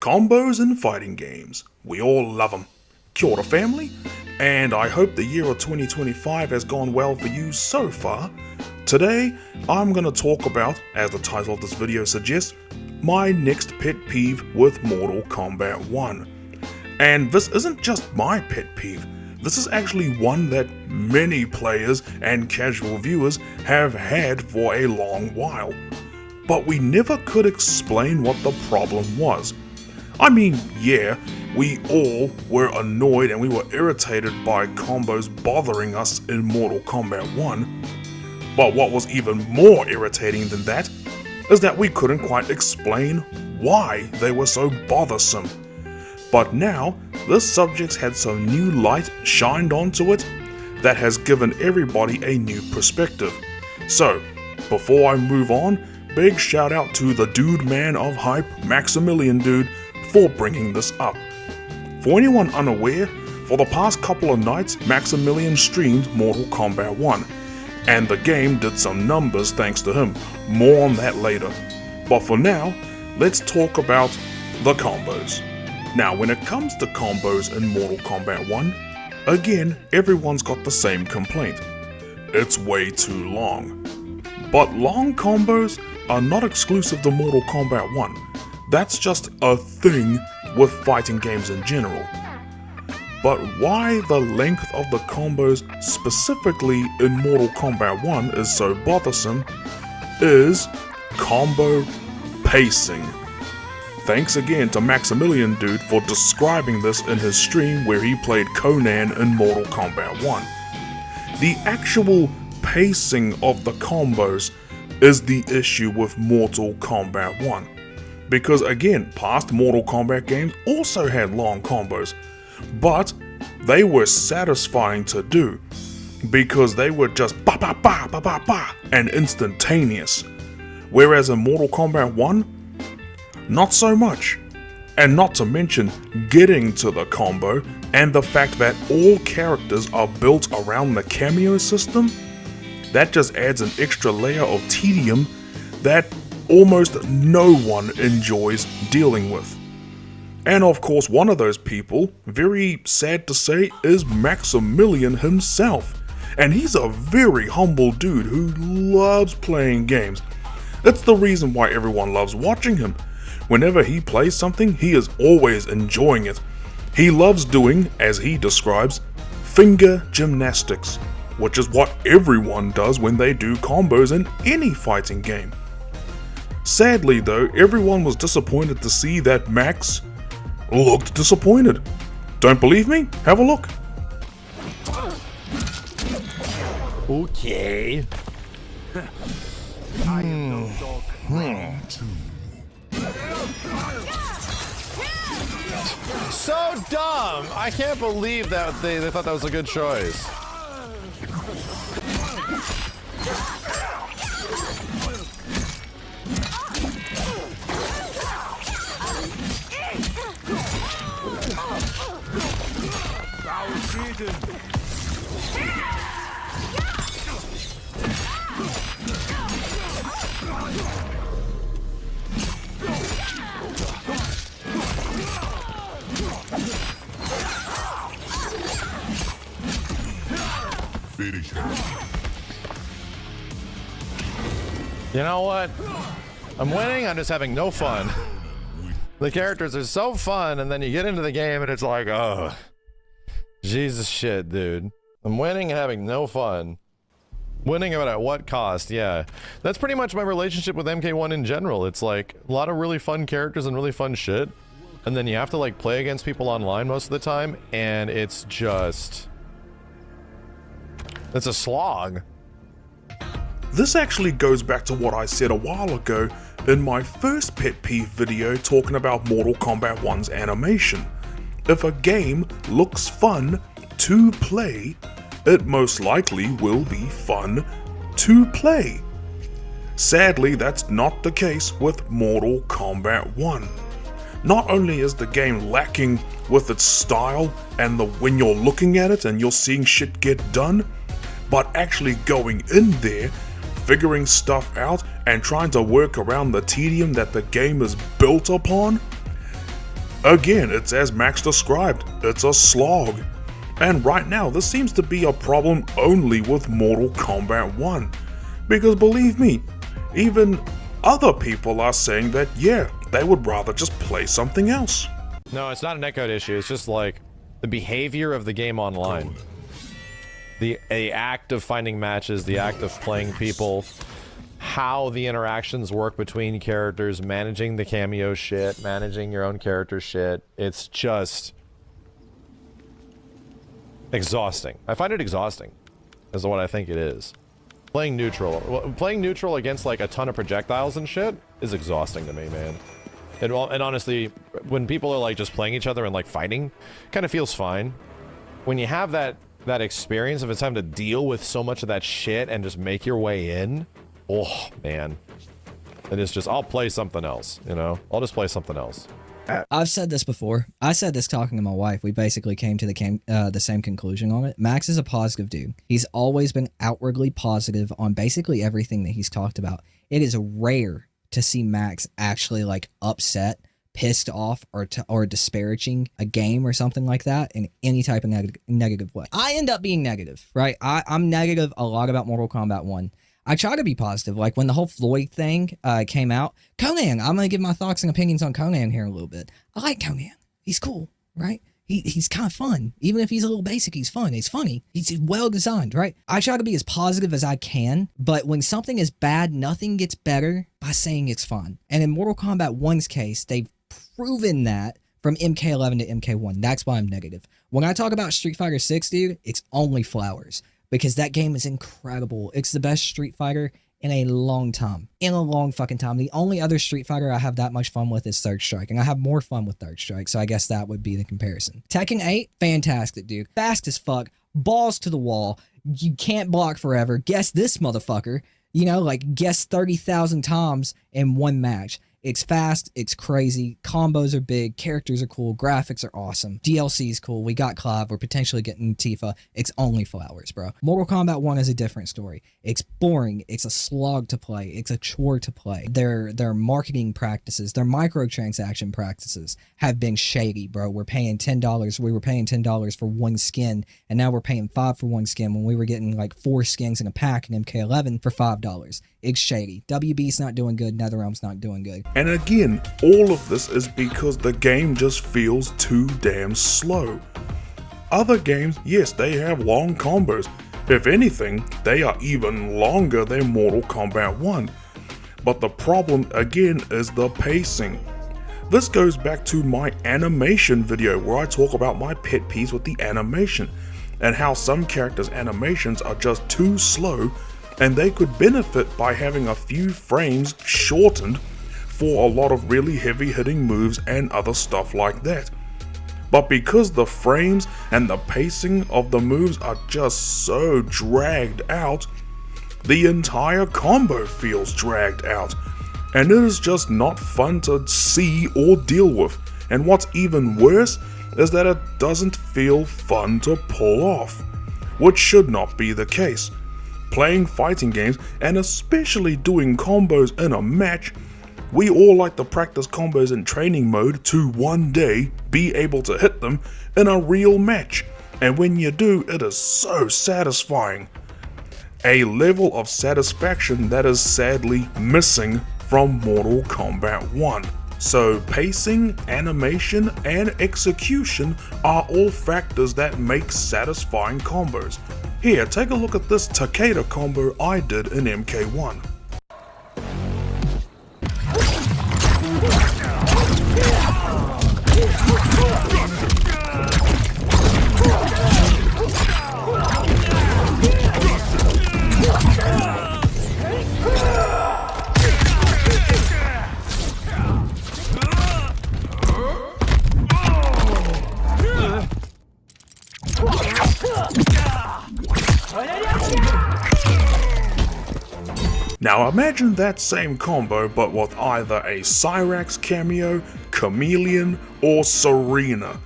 Combos in fighting games. We all love them. Kia ora family, and I hope the year of 2025 has gone well for you so far. Today, I'm going to talk about, as the title of this video suggests, my next pet peeve with Mortal Kombat 1. And this isn't just my pet peeve, this is actually one that many players and casual viewers have had for a long while. But we never could explain what the problem was. I mean, yeah, we all were annoyed and we were irritated by combos bothering us in Mortal Kombat 1, but what was even more irritating than that is that we couldn't quite explain why they were so bothersome. But now, this subject's had some new light shined onto it that has given everybody a new perspective. So, before I move on, big shout out to the dude man of hype, Maximilian Dude, for bringing this up. For anyone unaware, for the past couple of nights, Maximilian streamed Mortal Kombat 1, and the game did some numbers thanks to him. More on that later. But for now, let's talk about the combos. Now, when it comes to combos in Mortal Kombat 1, again, everyone's got the same complaint. It's way too long. But long combos are not exclusive to Mortal Kombat 1. That's just a thing with fighting games in general. But why the length of the combos specifically in Mortal Kombat 1 is so bothersome is combo pacing. Thanks again to Maximilian Dude for describing this in his stream where he played Conan in Mortal Kombat 1. The actual pacing of the combos is the issue with Mortal Kombat 1. Because again, past Mortal Kombat games also had long combos, but they were satisfying to do because they were just ba ba ba ba ba ba and instantaneous. Whereas in Mortal Kombat 1, not so much. And not to mention getting to the combo and the fact that all characters are built around the cameo system, that just adds an extra layer of tedium that almost no one enjoys dealing with. And of course, one of those people, very sad to say, is Maximilian himself. And he's a very humble dude who loves playing games. It's the reason why everyone loves watching him. Whenever he plays something, he is always enjoying it. He loves doing, as he describes, finger gymnastics, which is what everyone does when they do combos in any fighting game. Sadly though, everyone was disappointed to see that Max looked disappointed. Don't believe me? Have a look. Okay. So dumb! I can't believe that they thought that was a good choice. You know what? I'm winning, I'm just having no fun. The characters are so fun, and then you get into the game and it's like, oh, Jesus shit, dude. I'm winning and having no fun. Winning but at what cost? Yeah. That's pretty much my relationship with MK1 in general. It's like a lot of really fun characters and really fun shit. And then you have to like play against people online most of the time, and it's just... it's a slog. This actually goes back to what I said a while ago in my first pet peeve video talking about Mortal Kombat 1's animation. If a game looks fun to play, it most likely will be fun to play. Sadly, that's not the case with Mortal Kombat 1. Not only is the game lacking with its style and when you're looking at it and you're seeing shit get done, but actually going in there, figuring stuff out and trying to work around the tedium that the game is built upon, Again, it's as Max described, it's a slog. And right now, this seems to be a problem only with Mortal Kombat 1. Because believe me, even other people are saying that, yeah, they would rather just play something else. No, it's not a netcode issue, it's just like the behavior of the game online. The act of finding matches, the act of playing people, how the interactions work between characters, managing the cameo shit, managing your own character shit. It's just exhausting. I find it exhausting, is what I think it is. Playing neutral against like a ton of projectiles and shit is exhausting to me, man. And honestly, when people are like just playing each other and like fighting, kind of feels fine. When you have that experience of it's time to deal with so much of that shit and just make your way in, oh man, it is just, I'll play something else, you know? I'll just play something else. I've said this before. I said this talking to my wife. We basically came to the same conclusion on it. Max is a positive dude. He's always been outwardly positive on basically everything that he's talked about. It is rare to see Max actually like upset, pissed off, or disparaging a game or something like that in any type of negative way. I end up being negative, right? I'm negative a lot about Mortal Kombat 1. I try to be positive. Like when the whole Floyd thing came out, Conan, I'm going to give my thoughts and opinions on Conan here in a little bit. I like Conan. He's cool, right? He's kind of fun. Even if he's a little basic, he's fun. He's funny. He's well designed, right? I try to be as positive as I can, but when something is bad, nothing gets better by saying it's fun. And in Mortal Kombat 1's case, they've proven that from MK11 to MK1. That's why I'm negative. When I talk about Street Fighter 6, dude, it's only flowers. Because that game is incredible. It's the best Street Fighter in a long time. In a long fucking time. The only other Street Fighter I have that much fun with is Third Strike. And I have more fun with Third Strike. So I guess that would be the comparison. Tekken 8, fantastic, dude. Fast as fuck. Balls to the wall. You can't block forever. Guess this motherfucker. You know, like guess 30,000 times in one match. It's fast, it's crazy, combos are big, characters are cool, graphics are awesome, DLC is cool, we got Clive, we're potentially getting Tifa, it's only flowers, bro. Mortal Kombat 1 is a different story. It's boring, it's a slog to play, it's a chore to play. Their marketing practices, their microtransaction practices have been shady, bro. We're paying $10, we were paying $10 for one skin, and now we're paying $5 for one skin when we were getting like 4 skins in a pack in MK11 for $5. It's shady. WB's not doing good, NetherRealm's not doing good. And again, all of this is because the game just feels too damn slow. Other games, yes, they have long combos. If anything, they are even longer than Mortal Kombat 1. But the problem, again, is the pacing. This goes back to my animation video where I talk about my pet peeves with the animation and how some characters' animations are just too slow and they could benefit by having a few frames shortened for a lot of really heavy hitting moves and other stuff like that. But because the frames and the pacing of the moves are just so dragged out, the entire combo feels dragged out, and it is just not fun to see or deal with. And what's even worse is that it doesn't feel fun to pull off, which should not be the case. Playing fighting games, and especially doing combos in a match, we all like to practice combos in training mode to one day be able to hit them in a real match, and when you do, it is so satisfying. A level of satisfaction that is sadly missing from Mortal Kombat 1. So pacing, animation, and execution are all factors that make satisfying combos. Here, take a look at this Takeda combo I did in MK1. Now imagine that same combo but with either a Cyrax cameo, Chameleon, or Serena.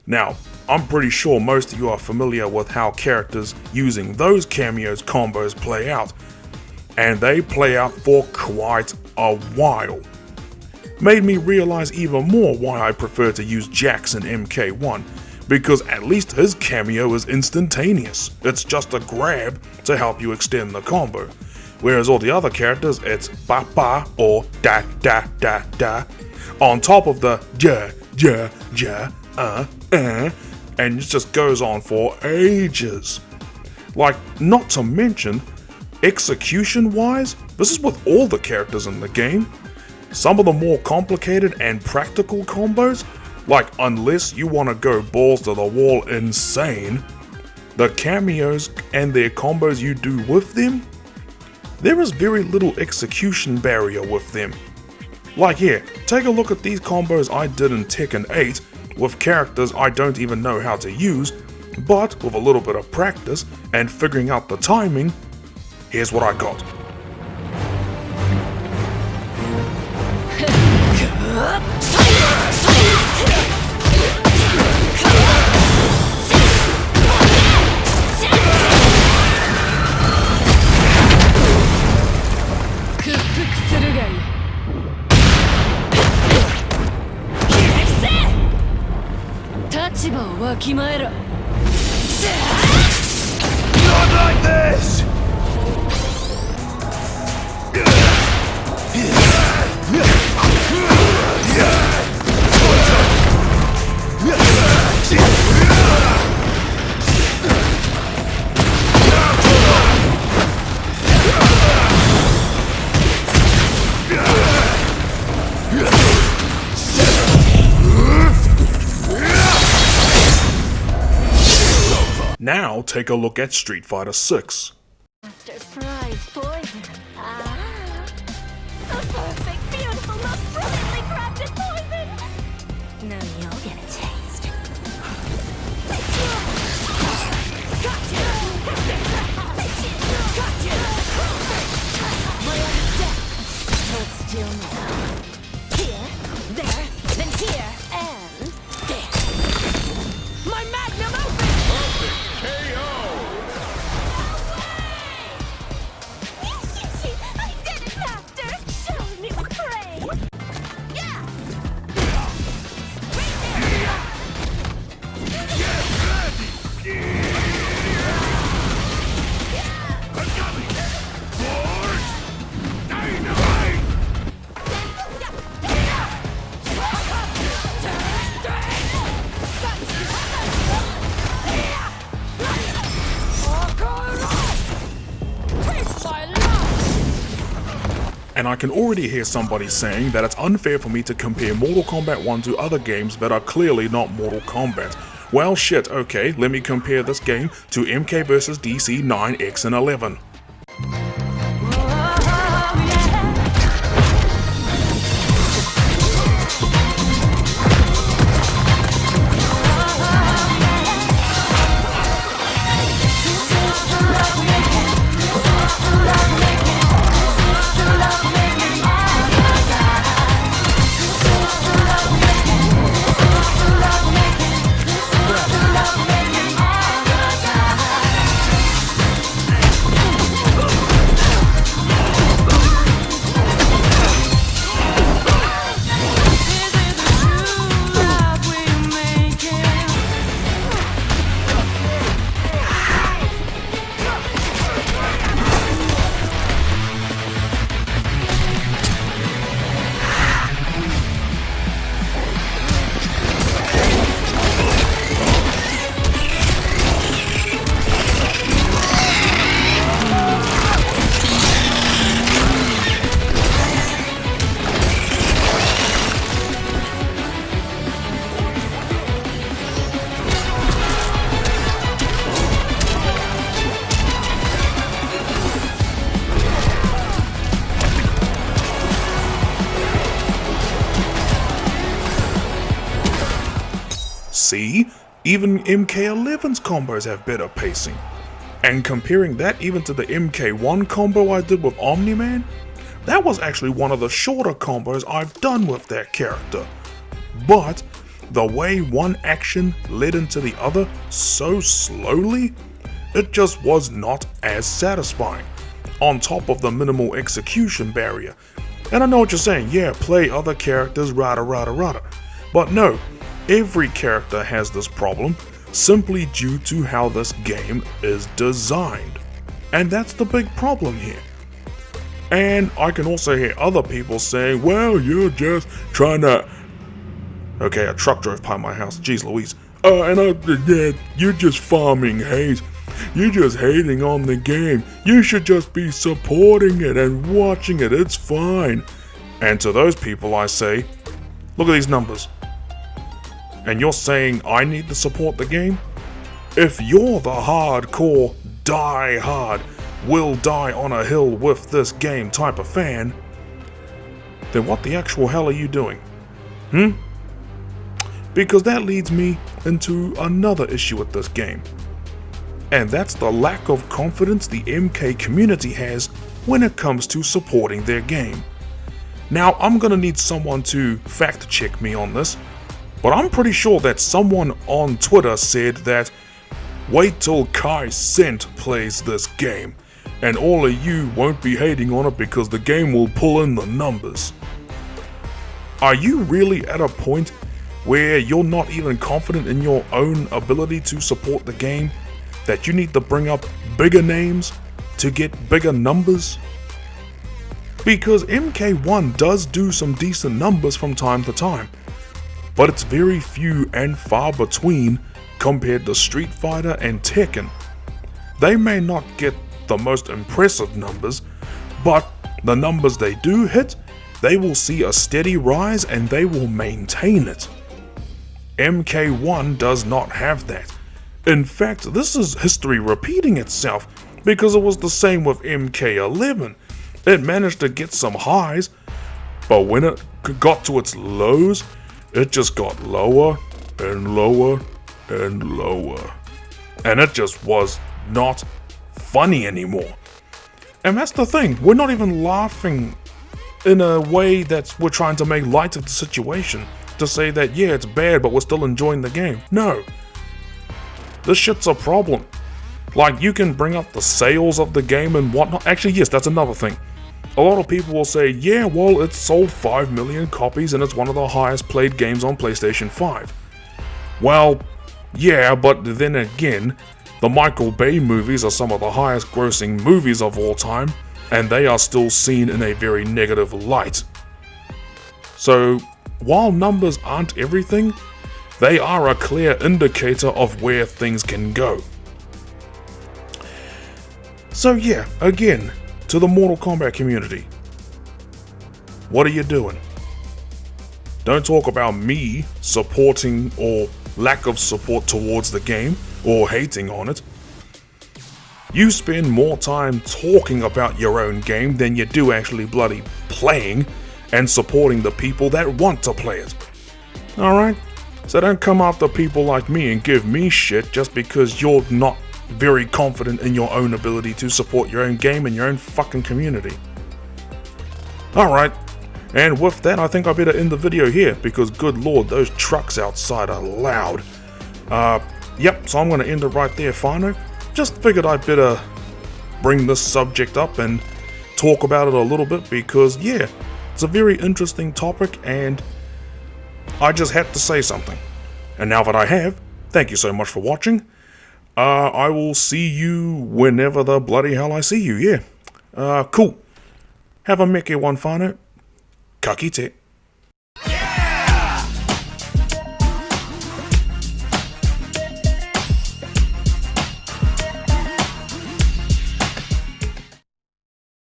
Now, I'm pretty sure most of you are familiar with how characters using those cameos combos play out, and they play out for quite a while. made me realize even more why I prefer to use Jax in MK1, because at least his cameo is instantaneous. It's just a grab to help you extend the combo. Whereas all the other characters, it's ba ba or da da da da, on top of the ja ja ja and it just goes on for ages. Like, not to mention, execution wise, this is with all the characters in the game. Some of the more complicated and practical combos, like unless you want to go balls to the wall insane, the cameos and their combos you do with them, there is very little execution barrier with them. Like here, take a look at these combos I did in Tekken 8 with characters I don't even know how to use, but with a little bit of practice and figuring out the timing, here's what I got. Not like this! Now take a look at Street Fighter 6. Master's prize poison. Ah, a perfect, beautiful, most brilliantly crafted poison. Now you'll get a taste. Gotcha! My other death. Hold still now. Here, there, then here, and there. My magnum opus! I did it, Master! Show me with praise! Yeah! And I can already hear somebody saying that it's unfair for me to compare Mortal Kombat 1 to other games that are clearly not Mortal Kombat. Well shit, okay, let me compare this game to MK vs DC 9X and 11. See, even MK11's combos have better pacing. And comparing that even to the MK1 combo I did with Omni-Man, that was actually one of the shorter combos I've done with that character. But the way one action led into the other so slowly, it just was not as satisfying. On top of the minimal execution barrier, And I know what you're saying, yeah, play other characters, rada rada rada. But no, every character has this problem, simply due to how this game is designed. And that's the big problem here. And I can also hear other people saying, well, you're just trying to... Okay, a truck drove by my house, jeez Louise. You're just farming hate. You're just hating on the game. You should just be supporting it and watching it, it's fine. And to those people I say, look at these numbers. And you're saying I need to support the game? If you're the hardcore, die hard, will die on a hill with this game type of fan, then what the actual hell are you doing? Because that leads me into another issue with this game. And that's the lack of confidence the MK community has when it comes to supporting their game. Now, I'm gonna need someone to fact check me on this, but I'm pretty sure that someone on Twitter said that wait till Kai Cent plays this game, and all of you won't be hating on it because the game will pull in the numbers. Are you really at a point where you're not even confident in your own ability to support the game, that you need to bring up bigger names to get bigger numbers? Because MK1 does do some decent numbers from time to time, but it's very few and far between compared to Street Fighter and Tekken. They may not get the most impressive numbers, but the numbers they do hit, they will see a steady rise and they will maintain it. MK1 does not have that. In fact, this is history repeating itself, because it was the same with MK11. It managed to get some highs, but when it got to its lows, it just got lower and lower and lower. And it just was not funny anymore. And that's the thing, we're not even laughing in a way that we're trying to make light of the situation, to say that yeah, it's bad but we're still enjoying the game. No. This shit's a problem. Like, you can bring up the sales of the game and whatnot. Actually, yes, that's another thing. A lot of people will say, yeah, well, it's sold 5 million copies and it's one of the highest played games on PlayStation 5. Well, yeah, but then again, the Michael Bay movies are some of the highest grossing movies of all time, and they are still seen in a very negative light. So, while numbers aren't everything, they are a clear indicator of where things can go. So yeah, again, to the Mortal Kombat community, what are you doing? Don't talk about me supporting or lack of support towards the game, or hating on it. You spend more time talking about your own game than you do actually bloody playing and supporting the people that want to play it. Alright? So don't come after people like me and give me shit just because you're not very confident in your own ability to support your own game and your own fucking community. Alright, and with that I think I better end the video here, because good lord, those trucks outside are loud. Yep, so I'm going to end it right there, Fino. Just figured I'd better bring this subject up and talk about it a little bit, because yeah, it's a very interesting topic and I just had to say something. And now that I have, thank you so much for watching. I will see you whenever the bloody hell I see you, yeah. Cool. Have a MK1 Fino. Ka kite.